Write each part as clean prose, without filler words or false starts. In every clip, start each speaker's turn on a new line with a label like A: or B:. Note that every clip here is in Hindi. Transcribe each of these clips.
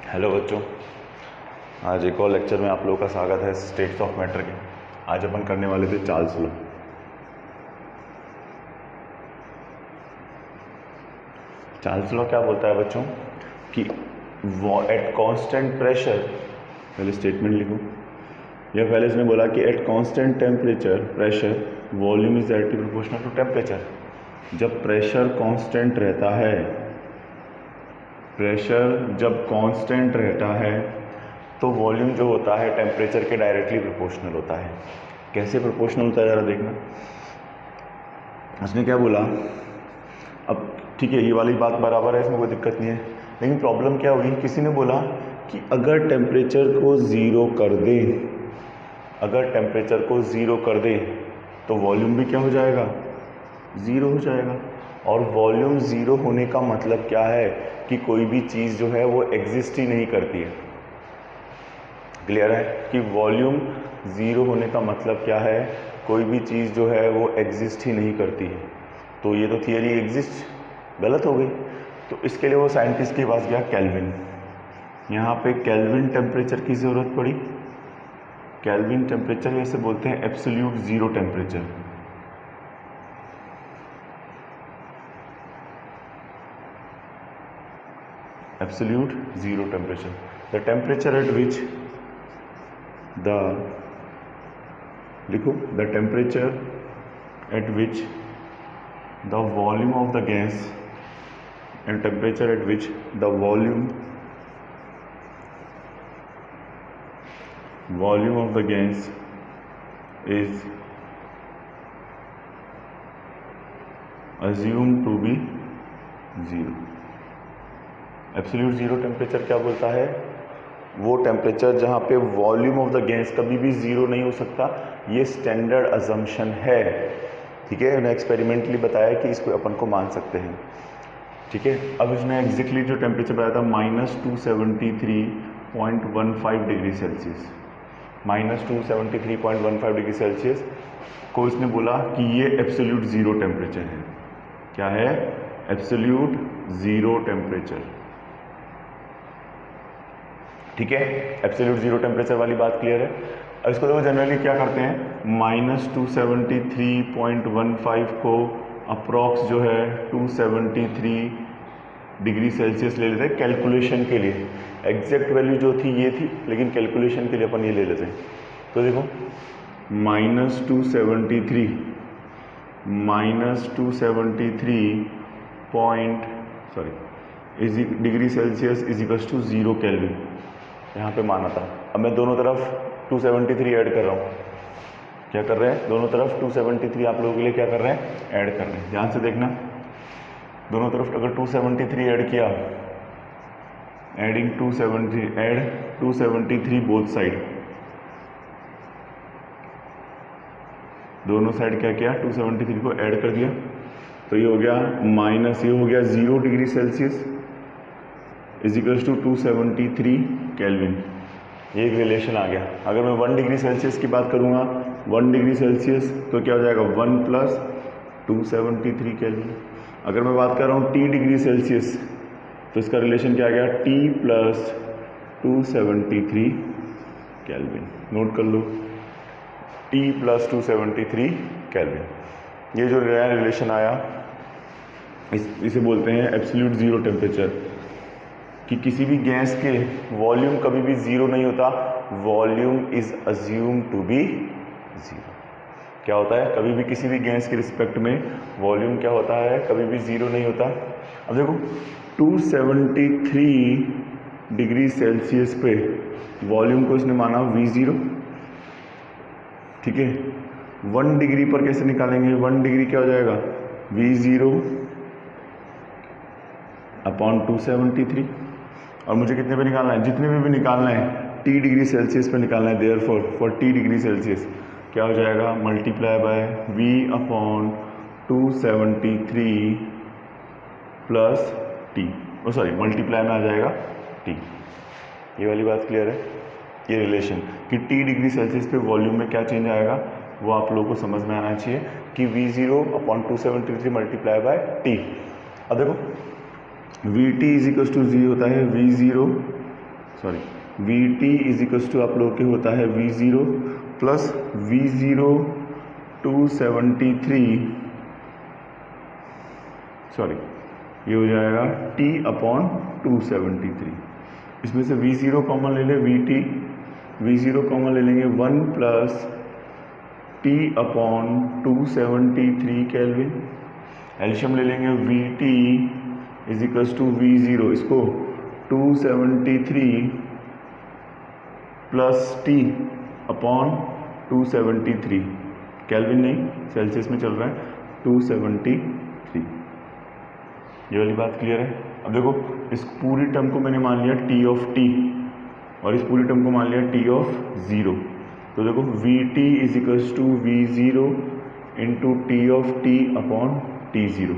A: हेलो बच्चों, आज एक और लेक्चर में आप लोगों का स्वागत है स्टेट्स ऑफ मैटर के। आज अपन करने वाले थे चार्ल्स लॉ। चार्ल्स लॉ क्या बोलता है बच्चों कि एट कांस्टेंट प्रेशर, पहले स्टेटमेंट लिखो, या पहले इसने बोला कि at constant temperature pressure volume is directly proportional to temperature. जब प्रेशर कांस्टेंट रहता है, प्रेशर जब कांस्टेंट रहता है तो वॉल्यूम जो होता है टेम्परेचर के डायरेक्टली प्रोपोर्शनल होता है। कैसे प्रोपोर्शनल होता है ज़रा देखना। उसने क्या बोला, अब ठीक है ये वाली बात बराबर है, इसमें कोई दिक्कत नहीं है, लेकिन प्रॉब्लम क्या हुई, किसी ने बोला कि अगर टेम्परेचर को ज़ीरो कर दें, अगर टेम्परेचर को ज़ीरो कर दें तो वॉल्यूम भी क्या हो जाएगा, ज़ीरो हो जाएगा। और वॉल्यूम ज़ीरो होने का मतलब क्या है कि कोई भी चीज़ जो है वो एग्जिस्ट ही नहीं करती है। क्लियर है कि वॉल्यूम ज़ीरो होने का मतलब क्या है, कोई भी चीज़ जो है वो एग्जिस्ट ही नहीं करती है। तो ये तो थियरी एग्जिस्ट गलत हो गई। तो इसके लिए वो साइंटिस्ट के पास गया केल्विन। यहाँ पे केल्विन टेम्परेचर की ज़रूरत पड़ी। केल्विन टेम्परेचर जैसे बोलते हैं absolute zero temperature. Absolute zero temperature, the temperature at which the लिखो the temperature at which the volume of the gas and temperature at which the volume of the gas is assumed to be zero। Absolute zero temperature क्या बोलता है, वो टेम्परेचर जहाँ पे वॉल्यूम ऑफ द गैस कभी भी ज़ीरो नहीं हो सकता। ये स्टैंडर्ड अजम्पशन है, ठीक है। उन्हें एक्सपेरिमेंटली बताया कि इसको अपन को मान सकते हैं, ठीक है। अब इसने एग्जैक्टली जो टेम्परेचर बताया था -273.15 डिग्री सेल्सियस, -273.15 डिग्री सेल्सियस को इसने बोला कि ये एब्सोल्यूट ज़ीरो टेम्परेचर है। क्या है? एब्सोल्यूट ज़ीरो टेम्परेचर, ठीक है। एब्सोल्यूट ज़ीरो टेम्परेचर वाली बात क्लियर है। अब इसको देखो, जनरली क्या करते हैं, -273.15 को अप्रॉक्स जो है 273 डिग्री सेल्सियस ले लेते हैं कैलकुलेशन के लिए। एग्जैक्ट वैल्यू जो थी ये थी, लेकिन कैलकुलेशन के लिए अपन ये ले लेते हैं। तो देखो -273 degree Celsius is equals to 0 kelvin, यहाँ पे माना था। अब मैं दोनों तरफ 273 ऐड कर रहा हूँ। क्या कर रहे हैं, दोनों तरफ 273 आप लोगों के लिए क्या कर रहे हैं, ऐड कर रहे हैं। ध्यान से देखना, दोनों तरफ अगर 273 ऐड किया, एडिंग 273, ऐड 273 बोथ साइड, दोनों साइड क्या किया, 273 को ऐड कर दिया, तो ये हो गया माइनस, ये हो गया 0 degree Celsius is equals to 273 kelvin. ये एक रिलेशन आ गया। अगर मैं 1 डिग्री सेल्सियस की बात करूँगा, 1 डिग्री सेल्सियस तो क्या हो जाएगा, 1 प्लस 273 केल्विन। अगर मैं बात कर रहा हूँ T डिग्री सेल्सियस, तो इसका रिलेशन क्या आ गया, T प्लस 273 केल्विन। नोट कर लो, T प्लस 273 केल्विन। ये जो नया रिलेशन आया इसे बोलते हैं एब्सोल्यूट ज़ीरो टेम्परेचर, कि किसी भी गैस के वॉल्यूम कभी भी ज़ीरो नहीं होता। Volume is assume to be zero. क्या होता है, कभी भी किसी भी गैस के रिस्पेक्ट में वॉल्यूम क्या होता है, कभी भी ज़ीरो नहीं होता। अब देखो 273 डिग्री सेल्सियस पे वॉल्यूम को इसने माना V0, ठीक है। 1 डिग्री पर कैसे निकालेंगे, 1 डिग्री क्या हो जाएगा, V0 अपॉन 273। और मुझे कितने पे निकालना है, जितने में भी निकालना है, T डिग्री सेल्सियस पे निकालना है। Therefore for T degree Celsius क्या हो जाएगा, multiply by V upon 273 plus T, sorry multiply में आ जाएगा T। ये वाली बात क्लियर है। ये रिलेशन कि T डिग्री सेल्सियस पे वॉल्यूम में क्या चेंज आएगा वो आप लोगों को समझ में आना चाहिए कि V0 upon 273 multiply by T। अब देखो VT is equal to G होता है V0 sorry V T is equals to आप लोगों के होता है V0 प्लस V0 273, सॉरी ये हो जाएगा T अपॉन 273। इसमें से V0 कॉमन ले लें, V0 कॉमन ले लेंगे 1 प्लस T अपॉन 273 केल्विन। एल्शियम ले लेंगे VT is equals to V0, इसको 273 प्लस T अपॉन 273, केल्विन नहीं सेल्सियस में चल रहा है, 273। ये वाली बात क्लियर है। अब देखो इस पूरी टर्म को मैंने मान लिया T ऑफ T और इस पूरी टर्म को मान लिया T ऑफ 0। तो देखो VT is equals to V0 into T of T upon T0,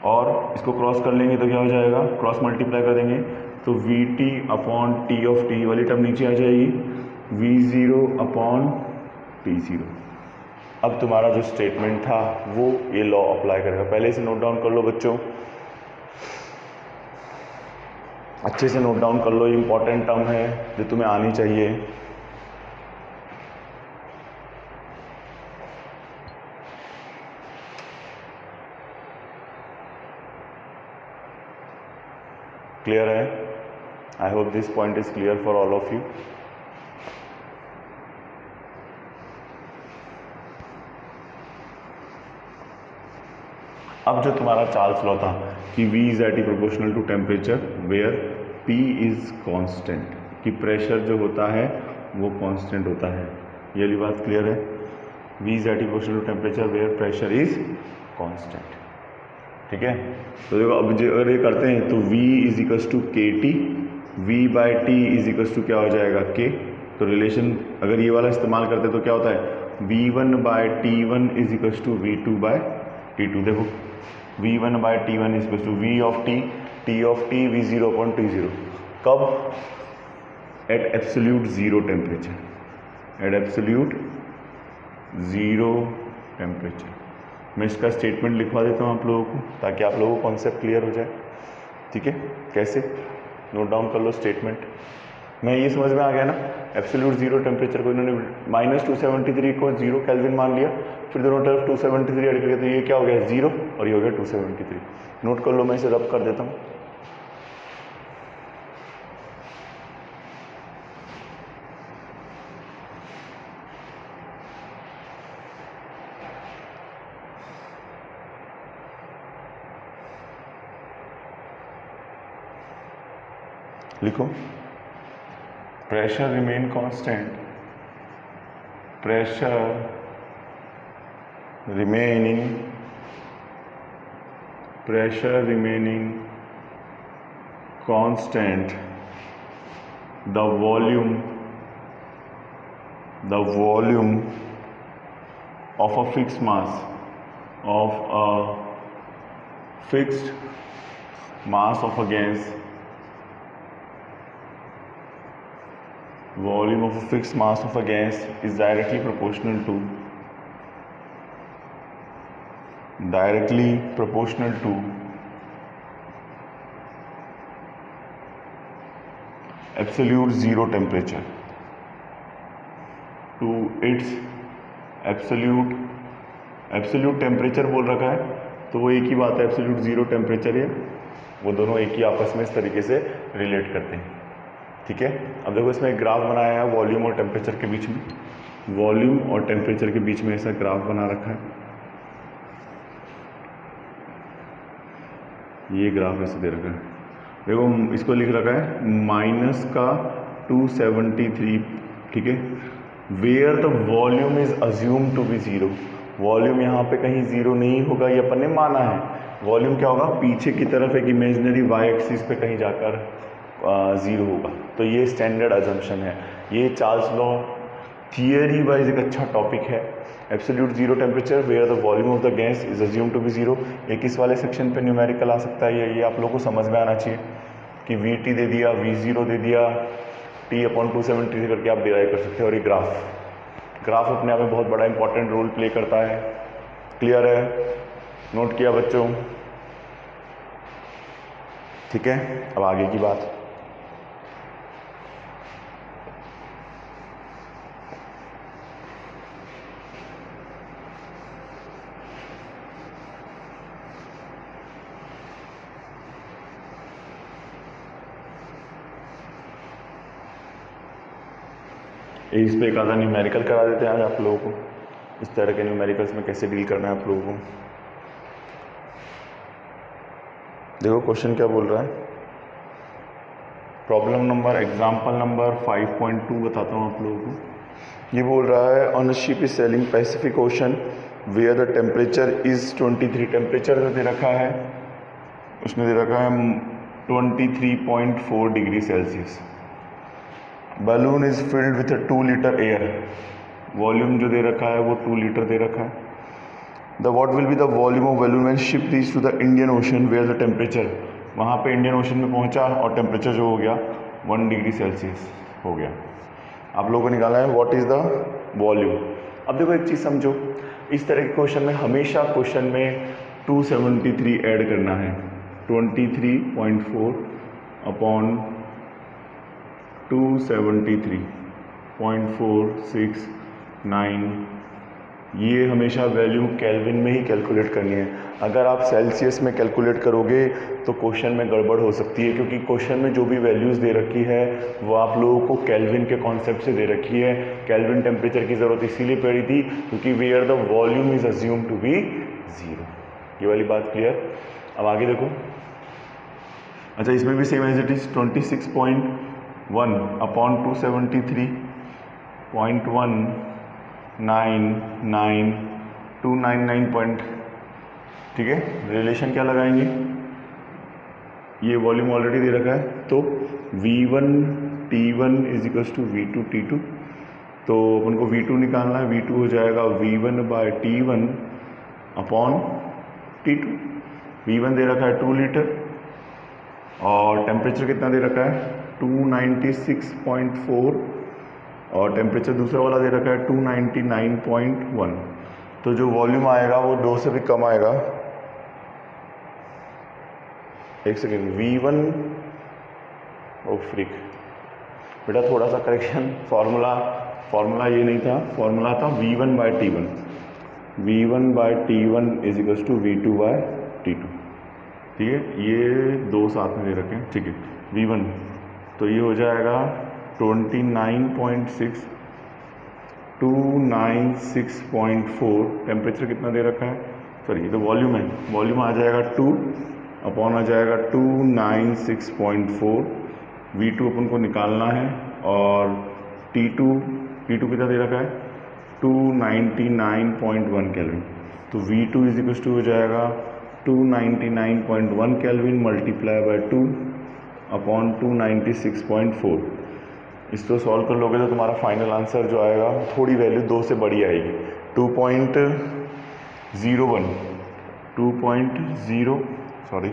A: और इसको क्रॉस कर लेंगे तो क्या हो जाएगा, क्रॉस मल्टीप्लाई कर देंगे तो VT upon T of T वाली टर्म नीचे आ जाएगी, V0 अपॉन T0। अब तुम्हारा जो स्टेटमेंट था वो ये लॉ अप्लाई करेगा। पहले इसे नोट डाउन कर लो बच्चों, अच्छे से नोट डाउन कर लो, ये इंपॉर्टेंट टर्म है जो तुम्हें आनी चाहिए। क्लियर है? I hope this point is clear for all of you. अब जो तुम्हारा चार्ल्स लॉ था कि V is directly proportional to temperature where P is constant, कि प्रेशर जो होता है वो कांस्टेंट होता है, ये वाली बात क्लियर है? V is directly proportional to temperature where pressure is constant, ठीक है। तो देखो अब अगर ये करते हैं तो V is equals to KT, V by T is equals to क्या हो जाएगा K। तो रिलेशन अगर ये वाला इस्तेमाल करते तो क्या होता है, V1 by T1 is equals to V2 by T2। देखो V1 by T1 is equals to V of T of T V0 upon T0, कब, at absolute zero temperature, at absolute zero temperature. मैं इसका स्टेटमेंट लिखवा देता हूँ आप लोगों को ताकि आप लोगों को कॉन्सेप्ट क्लियर हो जाए, ठीक है। कैसे, नोट डाउन कर लो स्टेटमेंट। मैं ये समझ में आ गया ना, एब्सोल्यूट जीरो टेम्परेचर को इन्होंने -273 को 0 केल्विन मान लिया, फिर दोनों तरफ 273 ऐड करके, तो ये क्या हो गया 0 और ये हो गया 273। नोट कर लो, मैं इसे रब कर देता हूँ। लिखो, pressure remain constant, pressure remaining constant, the volume of a fixed mass of a gas, volume of a fixed mass of a gas is directly proportional to absolute zero temperature, to its absolute temperature बोल रखा है, तो वो एक ही बात है, एब्सोल्यूट जीरो टेम्परेचर है, वो दोनों एक ही आपस में इस तरीके से रिलेट करते हैं, ठीक है। अब देखो इसमें एक ग्राफ बनाया है वॉल्यूम और टेम्परेचर के बीच में, वॉल्यूम और टेम्परेचर के बीच में ऐसा ग्राफ बना रखा है, ये ग्राफ ऐसे दे रखा है। देखो इसको लिख रखा है माइनस का 273, ठीक है, where the volume is assume to be zero. Volume यहाँ पे कहीं जीरो नहीं होगा, ये अपन ने माना है। वॉल्यूम क्या होगा, पीछे की तरफ एक इमेजिनरी वाई एक्सिस पे कहीं जाकर जीरो होगा, तो ये स्टैंडर्ड अजम्पशन है। ये चार्ल्स लॉ थियरी वाइज एक अच्छा टॉपिक है। Absolute zero temperature where the volume of the gas is assume to be zero. एक इस वाले सेक्शन पे न्यूमेरिकल आ सकता है, ये आप लोगों को समझ में आना चाहिए कि VT दे दिया, V0 दे दिया, T अपॉन 273 करके आप डिराइव कर सकते हैं। और ये ग्राफ अपने आप में बहुत बड़ा इंपॉर्टेंट रोल प्ले करता है। क्लियर है, नोट किया बच्चों, ठीक है। अब आगे की बात, इस पे एक आधा न्यूमेरिकल करा देते हैं आज आप लोगों को, इस तरह के न्यूमेरिकल्स में कैसे डील करना है आप लोगों को। देखो क्वेश्चन क्या बोल रहा है, प्रॉब्लम नंबर एग्जाम्पल नंबर 5.2 बताता हूँ आप लोगों को। ये बोल रहा है on a ship is sailing Pacific Ocean where the temperature is 23, temperature जो दे रखा है उसमें दे रखा है 23.4 degree Celsius. Balloon is filled with 2 litre air, volume जो दे रखा है वो 2 लीटर दे रखा है। The what will be the volume of balloon when ship reach to the Indian Ocean where the temperature, वहाँ पे इंडियन ओशन में पहुँचा और टेम्परेचर जो हो गया 1 डिग्री सेल्सियस हो गया। आप लोगों को निकालना है व्हाट इज़ द वॉल्यूम। अब देखो एक चीज़ समझो, इस तरह के क्वेश्चन में हमेशा क्वेश्चन में 273 ऐड करना है, 23.4 अपॉन 273.469, ये हमेशा वैल्यू केल्विन में ही कैलकुलेट करनी है। अगर आप सेल्सियस में कैलकुलेट करोगे तो क्वेश्चन में गड़बड़ हो सकती है, क्योंकि क्वेश्चन में जो भी वैल्यूज़ दे रखी है वो आप लोगों को केल्विन के कॉन्सेप्ट से दे रखी है। केल्विन टेम्परेचर की ज़रूरत इसीलिए पड़ी थी क्योंकि where the volume is assume to be 0। ये वाली बात क्लियर। अब आगे देखो, अच्छा इसमें भी same as it is 26.1 upon 273.199 point, ठीक है। रिलेशन क्या लगाएंगे, ये वॉल्यूम ऑलरेडी दे रखा है तो V1 T1 is equals to V2 T2, तो अपन को V2 निकालना है, V2 हो जाएगा V1 by T1 upon T2। V1 दे रखा है 2 लीटर और टेम्परेचर कितना दे रखा है 296.4 और टेम्परेचर दूसरा वाला दे रखा है 299.1, तो जो वॉल्यूम आएगा वो 2 से भी कम आएगा। एक सेकेंड, V1 ओ फ्रिक बेटा, थोड़ा सा करेक्शन, फार्मूला ये नहीं था, फार्मूला था V1 by T1, V1 by T1 is equals to V2 by T2, ठीक है। ये दो साथ में दे रखे हैं, ठीक है। V1 तो ये हो जाएगा 29.6, 296.4, टेम्परेचर कितना दे रखा है, सॉरी ये तो वॉल्यूम है, वॉल्यूम आ जाएगा 2 अपॉन आ जाएगा 296.4, V2 अपन को निकालना है और T2 कितना दे रखा है 299.1 केल्विन, तो V2 इज इक्वल टू हो जाएगा 299.1 केल्विन मल्टीप्लाई बाय 2 अपॉन 296.4। इसको सॉल्व कर लोगे तो तुम्हारा फाइनल आंसर जो आएगा थोड़ी वैल्यू 2 से बड़ी आएगी, 2.01 सॉरी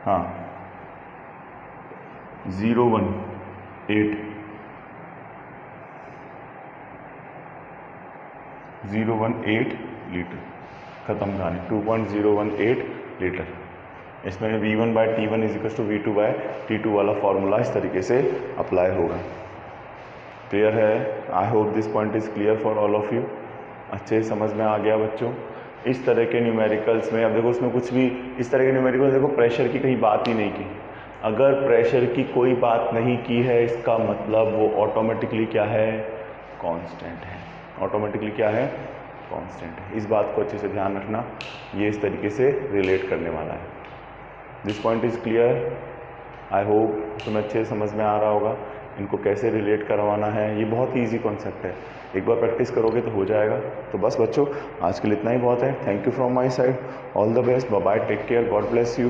A: हाँ 018 लीटर, खत्म कहानी, 2.018 लीटर। इसमें V1 by T1 is equal to V2 by T2 वाला फॉर्मूला इस तरीके से अप्लाई होगा। क्लियर है? I hope this point is clear for all of you. अच्छे समझ में आ गया बच्चों। इस तरह के न्यूमेरिकल्स में अब देखो उसमें कुछ भी इस तरह के न्यूमेरिकल्स देखो प्रेशर की कहीं बात ही नहीं की। अगर प्रेशर की कोई बात नहीं की है इसका मतलब वो ऑटोमेटिकली क्या है, कांस्टेंट है। ऑटोमेटिकली क्या है, कांस्टेंट है। इस बात को अच्छे से ध्यान रखना, ये इस तरीके से रिलेट करने वाला है। This point is clear. I hope तुम्हें अच्छे समझ में आ रहा होगा इनको कैसे रिलेट करवाना है। ये बहुत ही ईजी कॉन्सेप्ट है, एक बार प्रैक्टिस करोगे तो हो जाएगा। तो बस बच्चों आज के लिए इतना ही बहुत है। Thank you from my side, all the best, bye bye, take care, God bless you.